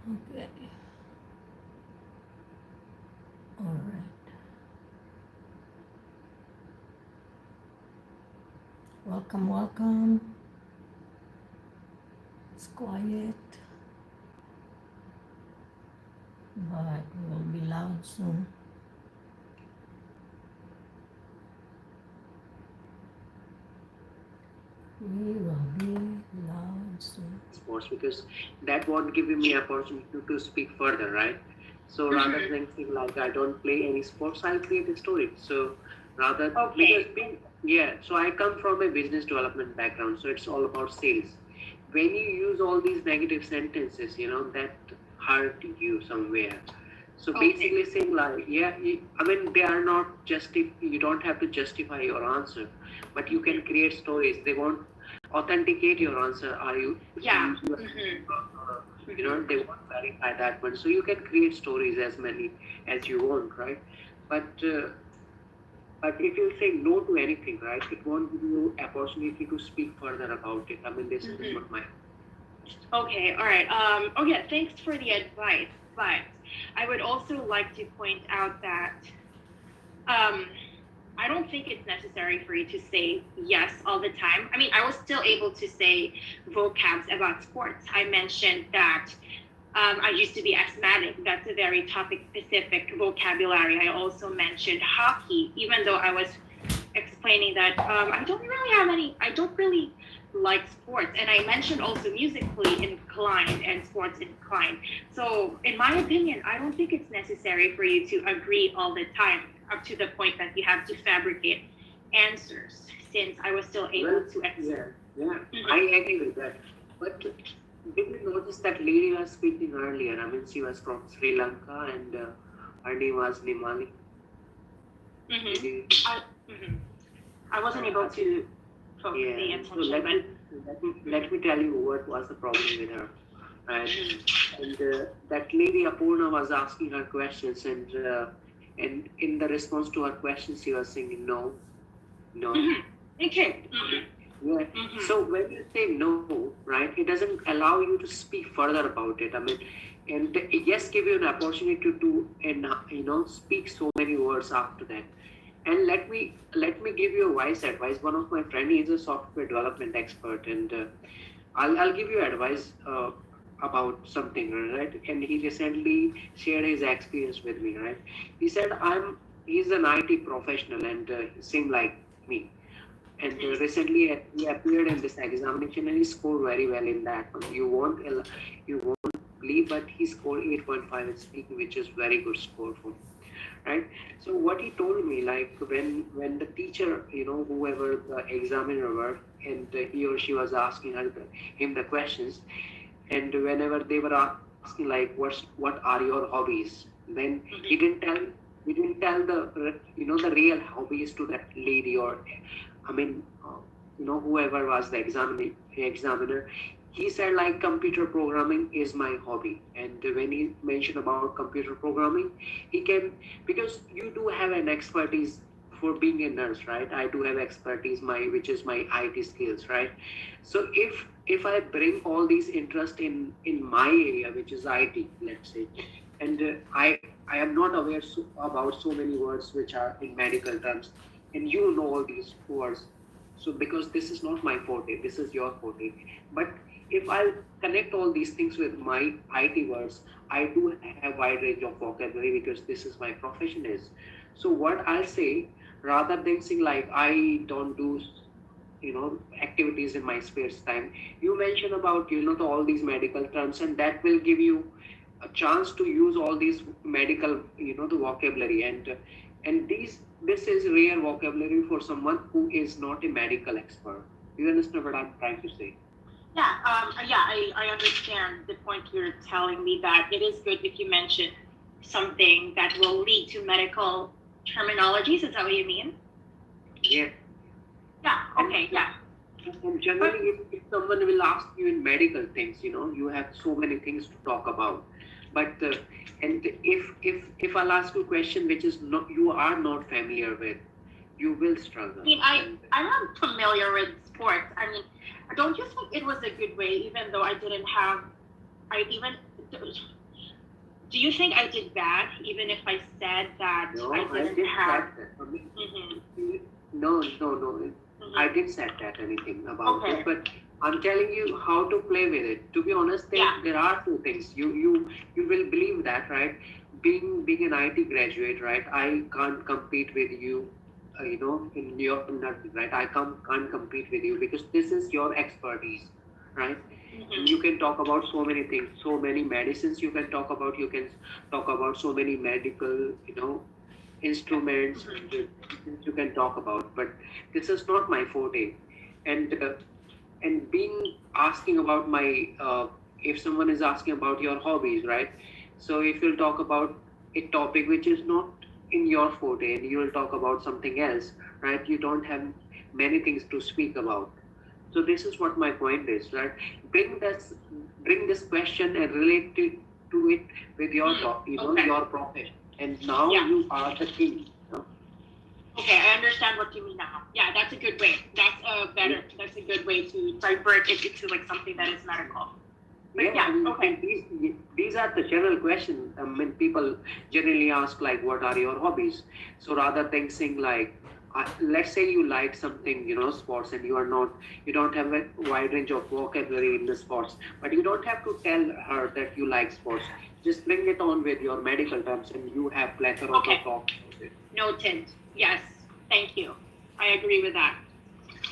Okay. All right. Welcome, welcome. It's quiet, but it will be loud soon. We will be loud soon. Sports because that won't give me opportunity to speak further, right? So rather than saying like I don't play any sports, I'll create a story. So rather because yeah, so I come from a business development background, so it's all about sales. When you use all these negative sentences, that hurt you somewhere. So basically saying like, yeah, I mean, they are not you don't have to justify your answer, but you can create stories. They won't authenticate your answer. Are you? Yeah. They won't verify that one. So you can create stories as many as you want, right? But but if you say no to anything, right, it won't give you opportunity to speak further about it. I mean, this is what my. Okay, all right. Oh yeah, thanks for the advice. But I would also like to point out that um, I don't think it's necessary for you to say yes all the time. I mean, I was still able to say vocabs about sports. I mentioned that I used to be asthmatic. That's a very topic specific vocabulary. I also mentioned hockey, even though I was explaining that I don't really like sports. And I mentioned also musically inclined and sports inclined. So, in my opinion, I don't think it's necessary for you to agree all the time up to the point that you have to fabricate answers, since I was still able to explain. I agree with that. But did you notice that lady was speaking earlier? I mean, she was from Sri Lanka and her name was Nimali. I wasn't able to focus the attention. So let me tell you what was the problem with her. And that lady Apurna was asking her questions, and in the response to her questions, she was saying no, no. Okay. Yeah. So when you say no, right, it doesn't allow you to speak further about it. I mean, and it just give you an opportunity to and speak so many words after that. And let me give you a wise advice. One of my friend is a software development expert, and I'll give you advice about something, right? And he recently shared his experience with me, right? He said he's an IT professional and same like me. And recently he appeared in this examination and he scored very well in that one. You won't believe, but he scored 8.5 in speaking, which is very good score for me, right? So what he told me, like when the teacher, whoever the examiner were, and he or she was asking him the questions, and whenever they were asking like what are your hobbies, then he didn't tell the real hobbies to that lady, or I mean, whoever was the examiner, he said like computer programming is my hobby. And when he mentioned about computer programming, he came because you do have an expertise for being a nurse, right? I do have expertise, which is my IT skills, right? So if I bring all these interest in my area, which is IT, let's say, and I am not aware about so many words which are in medical terms, and you know all these words. So because this is not my forte, this is your forte. But if I connect all these things with my IT words, I do have wide range of vocabulary because this is my profession is. So what I'll say, rather than saying like I don't do activities in my spare time, you mention about all these medical terms, and that will give you a chance to use all these medical the vocabulary, and this is rare vocabulary for someone who is not a medical expert. You understand what I'm trying to say? Yeah, I understand the point you're telling me, that it is good if you mention something that will lead to medical terminologies. Is that what you mean? Yeah. Yeah, okay, yeah. And generally, if someone will ask you in medical things, you have so many things to talk about. But and if I'll ask you a question which is not you are not familiar with, you will struggle. I mean, I'm not familiar with sports. I mean, don't you think it was a good way, even though I didn't have I even. Do you think I did bad, even if I said that No, I I didn't didn't have? say that. I mean, Mhm, no. mhm. I didn't say that anything about Okay. it, but I'm telling you how to play with it. To be honest, Yeah. there are two things. You will believe that, right? Being an IT graduate, right? I can't compete with you, in your not right. I can't compete with you because this is your expertise, right? And you Mhm. can talk about so many things, so many medicines you can talk about. You can talk about so many medical, instruments Mhm. you can talk about, but this is not my forte. And uh, and being asking about my if someone is asking about your hobbies, right? So if you'll talk about a topic which is not in your forte and you will talk about something else, right? You don't have many things to speak about. So this is what my point is, right? Bring this question and relate it to it with your Okay. your profession, and now Yeah. you are the king. Okay, I understand what you mean now. Yeah, that's a good way. That's a good way to divert it into like something that is medical. But Yeah, yeah, I mean, okay. these are the general questions. I mean, people generally ask like, "What are your hobbies?" So rather than saying like, let's say you like something, sports, and you don't have a wide range of vocabulary in the sports, but you don't have to tell her that you like sports. Just bring it on with your medical terms, and you have plethora to Okay. talk about it. Noted. Yes. Thank you. I agree with that.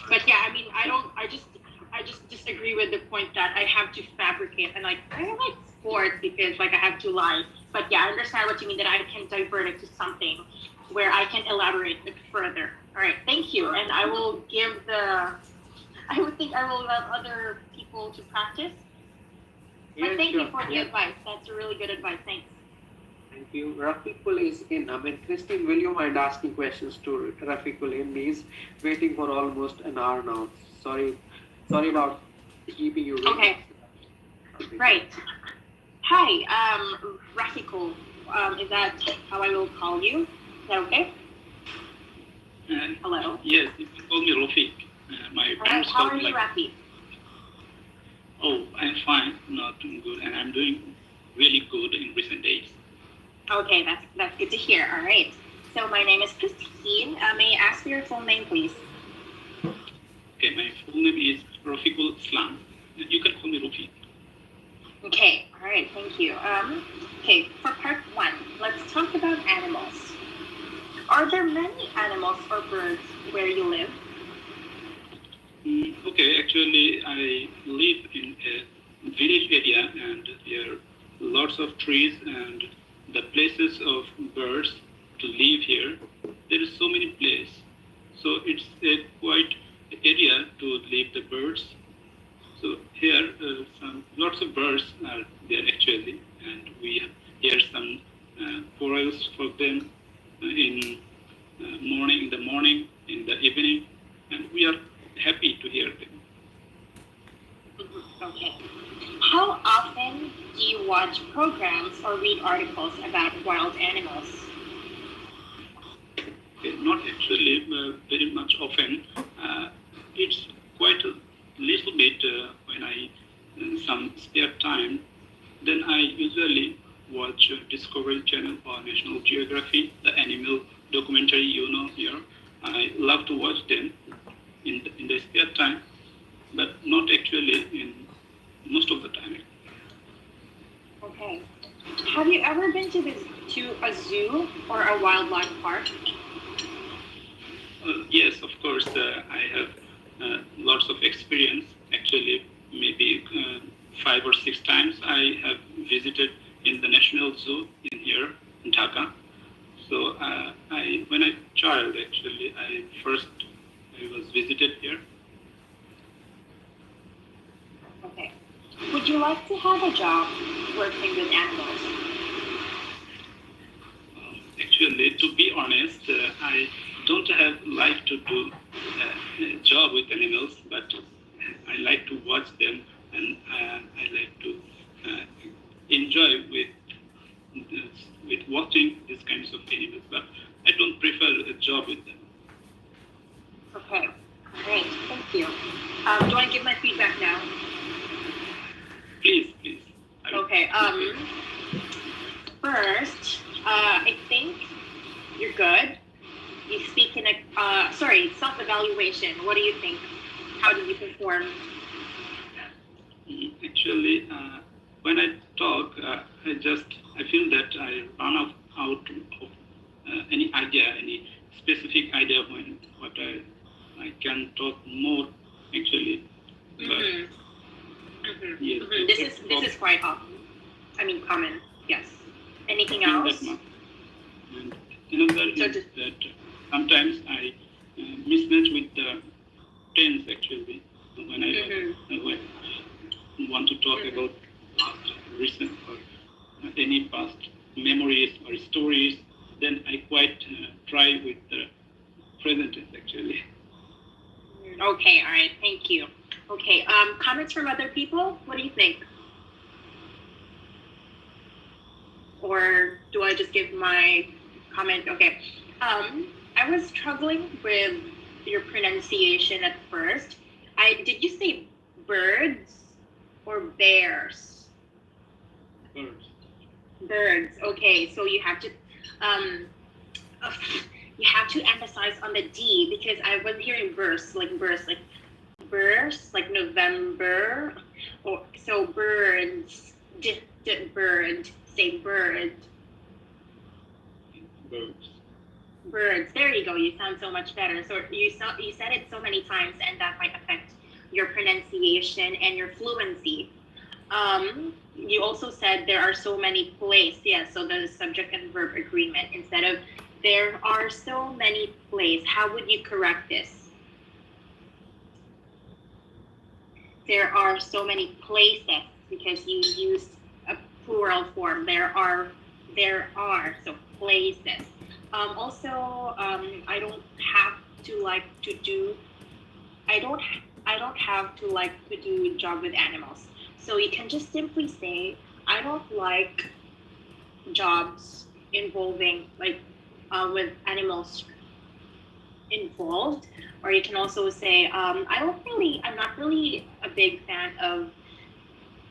But yeah, I mean, I just disagree with the point that I have to fabricate and like I like sports because like I have to lie. But yeah, I understand what you mean that I can divert it to something where I can elaborate it further. All right, thank you, and I will give the. I would think I will let other people to practice. But Yeah, thank you sure. for the Yeah. advice. That's a really good advice. Thanks. Thank you. Rafiqul is in. I mean, Christine, will you mind asking questions to Rafiqul in? He's waiting for almost an hour now. Sorry about keeping you waiting. Okay. Right. Hi, Rafikul. Is that how I will call you? Is that okay? Hello. Yes, you can call me Rafik. My All right. parents How called are me you, like, Rafi? oh, I'm fine, not doing good, and I'm doing really good in recent days. Okay, that's good to hear. All right. So my name is Christine. May I ask for your full name, please? Okay, my full name is Rafikul Islam. You can call me Rafik. Okay. All right. Thank you. Okay. For part one, let's talk about animals. Are there many animals or birds where you live? Okay, actually, I live in a village area, and there are lots of trees and the places of birds to live here. There is so many places, so it's a quite area to live the birds. So here, some lots of birds are there actually, and we hear some chorus for them in the morning, in the evening, and we are happy to hear them. Okay. How often do you watch programs or read articles about wild animals? Not actually very much often. It's quite a little bit when I some spare time. Then I usually watch Discovery Channel or National Geography, the animal documentary here. I love to watch them in the spare time, but not actually in most of the time. Okay. Have you ever been to a zoo or a wildlife park? Yes, of course, I have lots of experience. Actually, maybe 5 or 6 times I have visited in the National Zoo in here in Dhaka. So when I child, actually, I was visited here. Okay. Would you like to have a job working with animals? Actually, to be honest, I don't have like to do a job with animals, but I like to watch them, and I like to uh, enjoy with watching these kinds of animals. But I don't prefer a job with them. Okay. Great. Thank you. Do you want to give my feedback now? Please, I Okay. First, I think you're good. You speak in a self-evaluation. What do you think? How did you perform? Actually, when I talk, I feel that I run out of any idea, any specific idea when what I can talk more actually. But yes, This is quite common. Yes. Anything feel else? that much. And another So is just- that sometimes I mismatch with the tense actually when I want to talk about past, recent, or any past memories or stories. Then I quite try with the present tense actually. Okay, all right, thank you. Okay, comments from other people? What do you think? Or do I just give my comment? Okay. I was struggling with your pronunciation at first. Did you say birds or bears? Birds. Birds. Okay, so you have to emphasize on the D, because I was hearing bursts, like November, or so birds, bird, say bird, Birds. birds. There you go. You sound so much better. So you said it so many times, and that might affect your pronunciation and your fluency. You also said there are so many places. Yeah, so the subject and verb agreement. Instead of there are so many places, how would you correct this? There are so many places, because you used a plural form. There are, so places. Also, I don't have to like to do job with animals. So you can just simply say, I don't like jobs involving with animals involved. Or you can also say, I'm not really a big fan of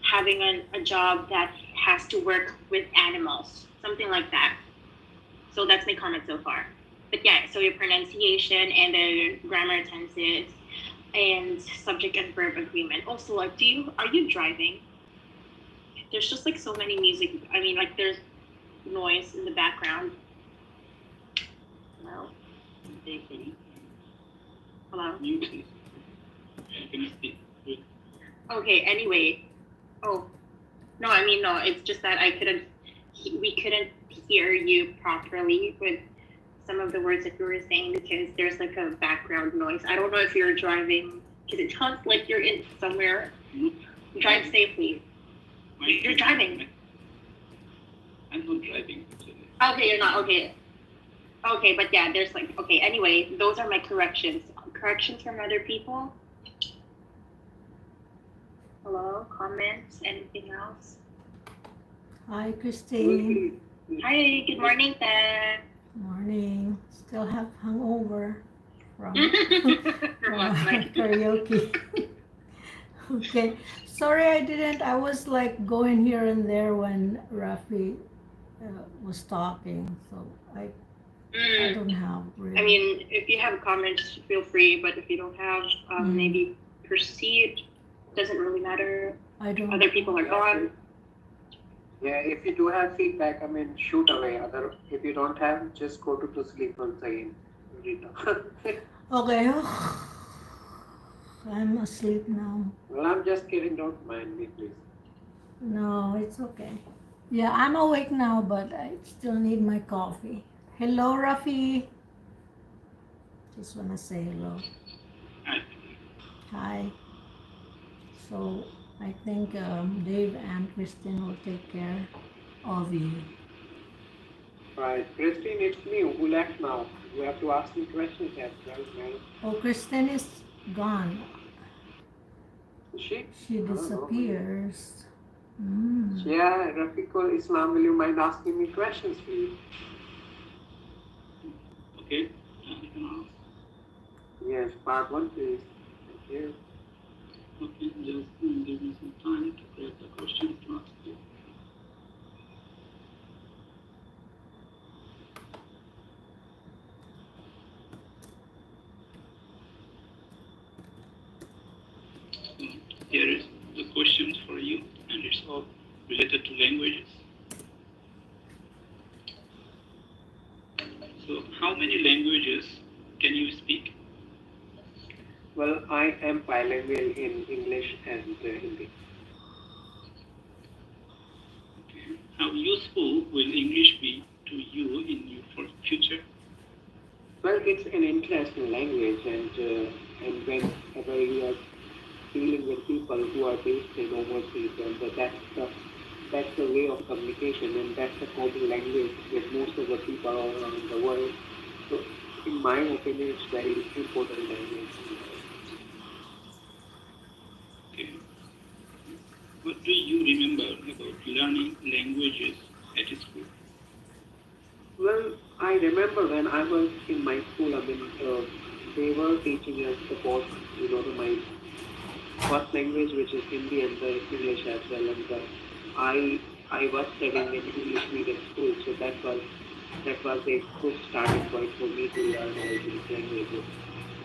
having a job that has to work with animals, something like that. So that's my comment so far. But yeah, so your pronunciation and the grammar tenses and subject and verb agreement. Also, are you driving? There's just so many music. There's noise in the background. Hello? Hello? Music. I can speak with. Okay, anyway. Oh, no, no, it's just that we couldn't hear you properly with some of the words that you were saying, because there's a background noise. I don't know if you're driving, because it sounds like you're in somewhere. Drive safely. You're driving. I'm not driving actually. Okay, you're not. Okay. Okay, but yeah, there's okay, anyway, those are my corrections. Corrections from other people? Hello? Comments? Anything else? Hi, Christine. Hi, good morning, Ted. Morning. Still have hangover from From last night. karaoke. Okay. Sorry, I was going here and there when Rafi was talking, so I don't have really. If you have comments, feel free, but if you don't have, maybe proceed. Doesn't really matter. I don't. Other people are gone. Yeah, if you do have feedback, shoot away. If you don't have, just go to sleep once again. Okay. I'm asleep now. Well, I'm just kidding. Don't mind me, please. No, it's okay. Yeah, I'm awake now, but I still need my coffee. Hello, Rafi. Just want to say hello. Hi. Hi. So I think Dave and Christine will take care of you. Right, Christine, it's me who left now. You have to ask me questions as well, man. Oh, Christine is gone. She Disappears. Yeah, Rafiqul Islam, will you mind asking me questions, please? Okay. You can ask. Yes, part one, please. Thank you. Okay, just give me some time to create the question to ask you. here is the question for you, and it's all related to languages. So, how many languages can you speak? Well, I am bilingual in English and Hindi. Okay. How useful will English be to you in your future? Well, it's an international language, and whenever you are dealing with people who are based in overseas, and that's the way of communication, and that's the common language with most of the people all around the world. So, in my opinion, it's very important language. Okay. What do you remember about learning languages at school? Well, I remember when I was in my school, they were teaching us about, my first language, which is Hindi, and the English as well. And I I was studying in English medium school, so that was a good starting point for me to learn all these languages.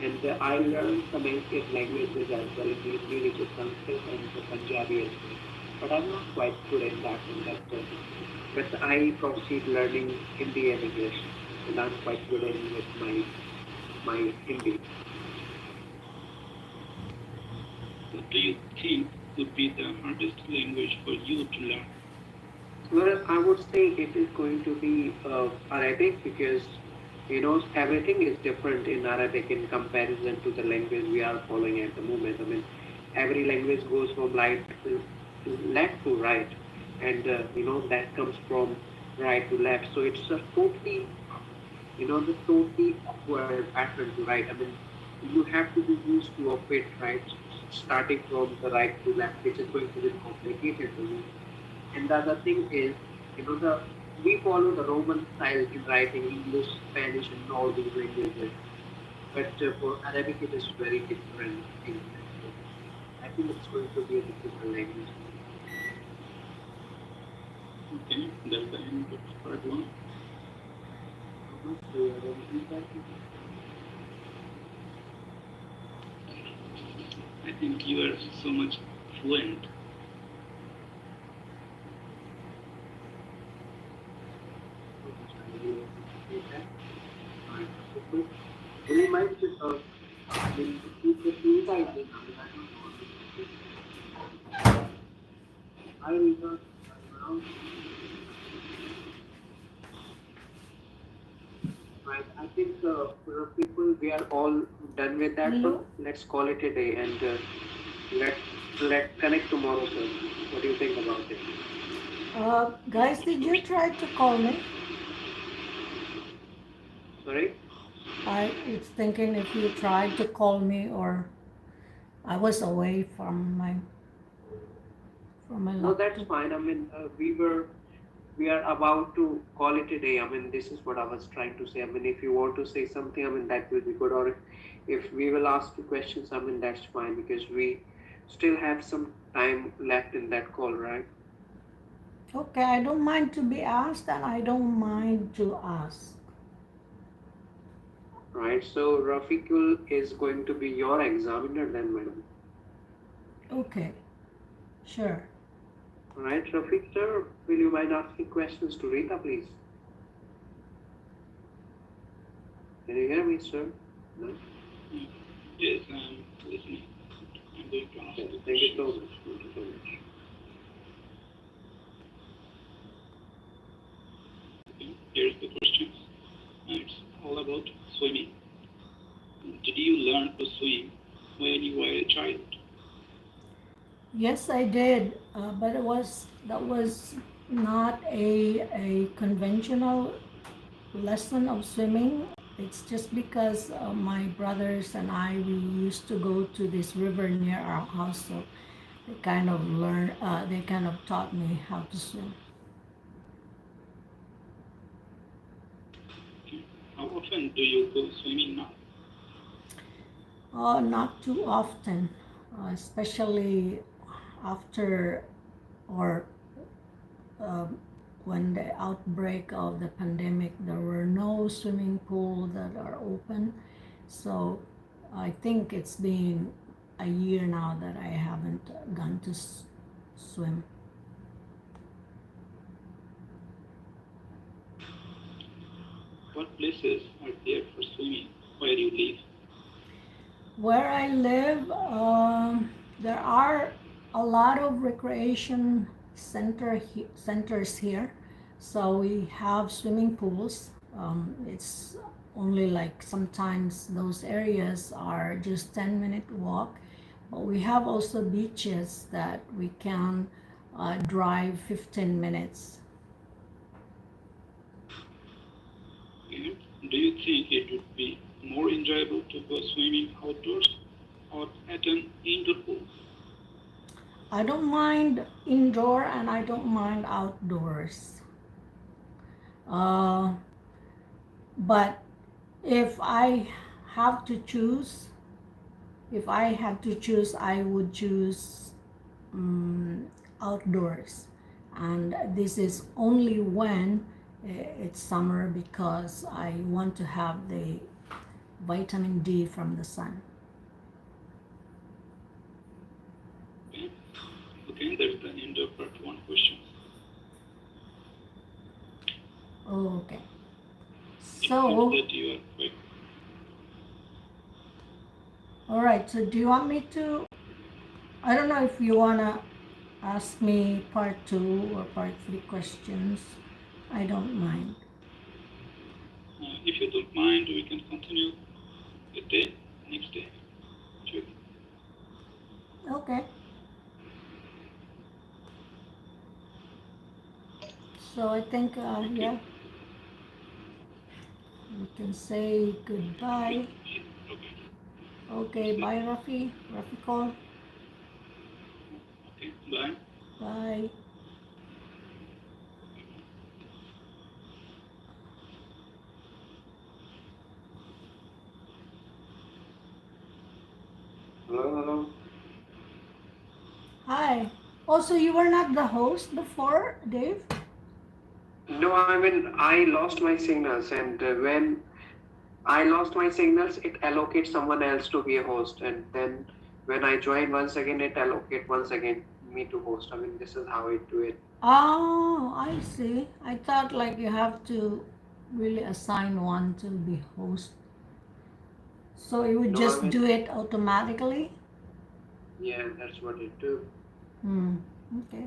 And I learned some ancient languages as well in Hindi, which is Sanskrit and the Punjabi as well. But I'm not quite good at that in that term. But I proceed learning Hindi and English, and I'm quite good in with my Hindi. What do you think would be the hardest language for you to learn? Well, I would say it is going to be Arabic, because everything is different in Arabic in comparison to the language we are following at the moment. I mean, every language goes from left to right, and that comes from right to left. So it's a totally the totally awkward pattern to write. I mean, you have to be used to of it, right? Starting from the right to left, which is going to be complicated for you. And the other thing is, we follow the Roman style in writing English, Spanish, and all these languages. But for Arabic, it is very different thing. So I think it's going to be a difficult language. Okay, that's the end of part one. How much do you have anything that I think you are so much fluent. Would you mind to you guys did, I don't know. Right. I think for people, we are all done with that Hello? one. Let's call it a day, and let let connect tomorrow, sir. What do you think about it? Guys, did you try to call me? Sorry? It's thinking if you tried to call me or I was away from my No, that's laptop. fine. I mean, we are about to call it a day. I mean, this is what I was trying to say. I mean, if you want to say something, I mean, that will be good. Or if we will ask you questions, I mean, that's fine, because we still have some time left in that call, right? Okay, I don't mind to be asked and I don't mind to ask. Right. So Rafiqul is going to be your examiner then, madam. Okay, sure. All right, Rafiq sir, will you mind asking questions to Rita, please? Can you hear me, sir? No? Yes, I'm listening. I'm going to ask Okay, the thank you questions. so much. Thank you so much. Okay, here's the questions. It's all about swimming. Did you learn to swim when you were a child? Yes, I did, but that was not a conventional lesson of swimming. It's just because my brothers and we used to go to this river near our house, so they kind of taught me how to swim. Okay. How often do you go swimming now? Not too often, especially after or um, when the outbreak of the pandemic, there were no swimming pools that are open. So I think a year now that I haven't gone to swim. What places are there for swimming where you live? Where I live, there are a lot of recreation centers here. So we have swimming pools. It's only like sometimes those areas are just 10-minute walk. But we have also beaches that we can drive 15 minutes. And do you think it would be more enjoyable to go swimming outdoors or at an indoor pool? I don't mind indoor and I don't mind outdoors. Uh, but if I have to choose, if I had to choose, I would choose outdoors. And this is only when it's summer because I want to have the vitamin D from the sun. Okay, that's the end of part 1 question. Okay. It seems So, that you are quite all right. So, do you want me to? I don't know if you wanna ask me part 2 or part 3 questions. I don't mind. if you don't mind, we can continue the day, next day. Sure. Okay. So I think, yeah, we can say goodbye. Okay. Okay, bye, Rafi. Rafi call. Okay. Bye. Bye. Hello. Hi. Also, you were not the host before, Dave? No, I mean, I lost my signals, and when I lost my signals, it allocates someone else to be a host, and then when I join once again, it allocate once again me to host. I mean, this is how I do it. Oh, I see. I thought like you have to really assign one to be host. So you would No, I just mean, do it automatically? yeah, that's what it do. Hmm. Okay.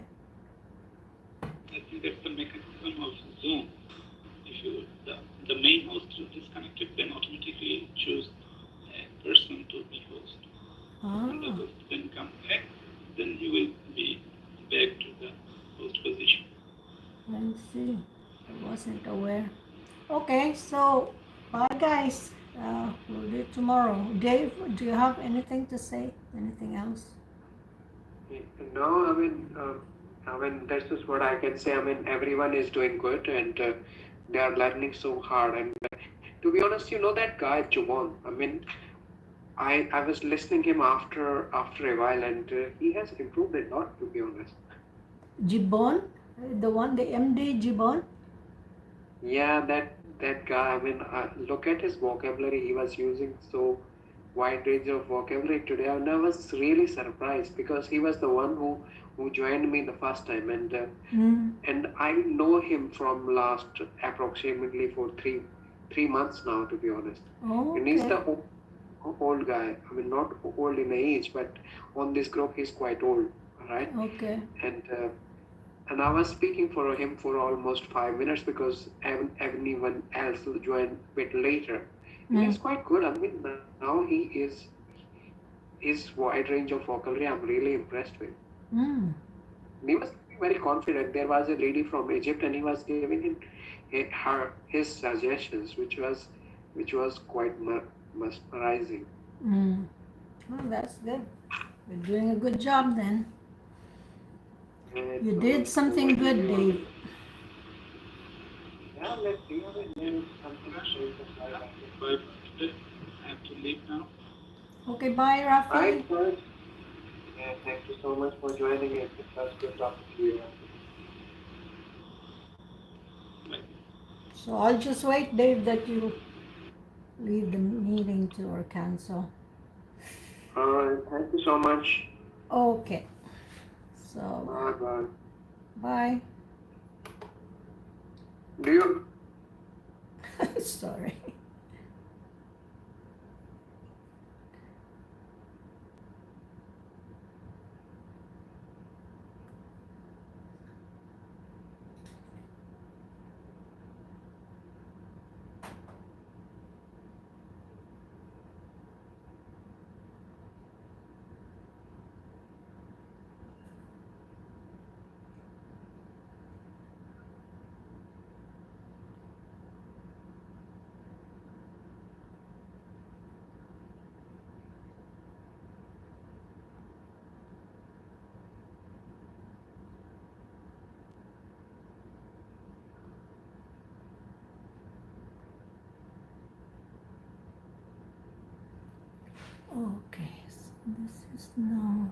I think that's the mechanism of Zoom. If the main host is disconnected, then automatically choose a person to be host. And the Ah, host then come back, then you will be back to the host position. I see. I wasn't aware. Okay, so bye guys. We'll do it tomorrow. Dave, do you have anything to say? Anything else? No, I mean, this is what I can say. I mean, everyone is doing good, and they are learning so hard. And to be honest, you know that guy Jumon. I mean, I was listening him after a while, and he has improved a lot. To be honest. Gibbon? The one, the MD Gibbon? Yeah, that guy. I mean, look at his vocabulary. He was using so wide range of vocabulary today, and I was really surprised because he was the one who joined me the first time, Mm. and I know him from last approximately for three months now, to be honest. Oh, And he's okay. the old guy. I mean, not old in age, but on this group he's quite old, right? Okay. And I was speaking for him for almost 5 minutes because everyone else joined a bit later. And Mm. he's quite good. I mean, now he is his wide range of vocabulary. I'm really impressed with. Mm. And he was very confident. There was a lady from Egypt, and he was giving him his suggestions, which was quite mesmerizing. Mm. Oh, that's good. You're doing a good job then. And You so did something over to good, you. Dave. Yeah, let's see. I mean, then something says just like that. Bye for today. I have to leave now. Okay, bye, Right, Rafi. first. Yeah, thank you so much for joining it. It was good talking to you. Bye. So I'll just wait, Dave, that you leave the meeting to or cancel. All right. Thank you so much. Okay. So, Bye bye. bye. Do you? Sorry. Okay, so this is now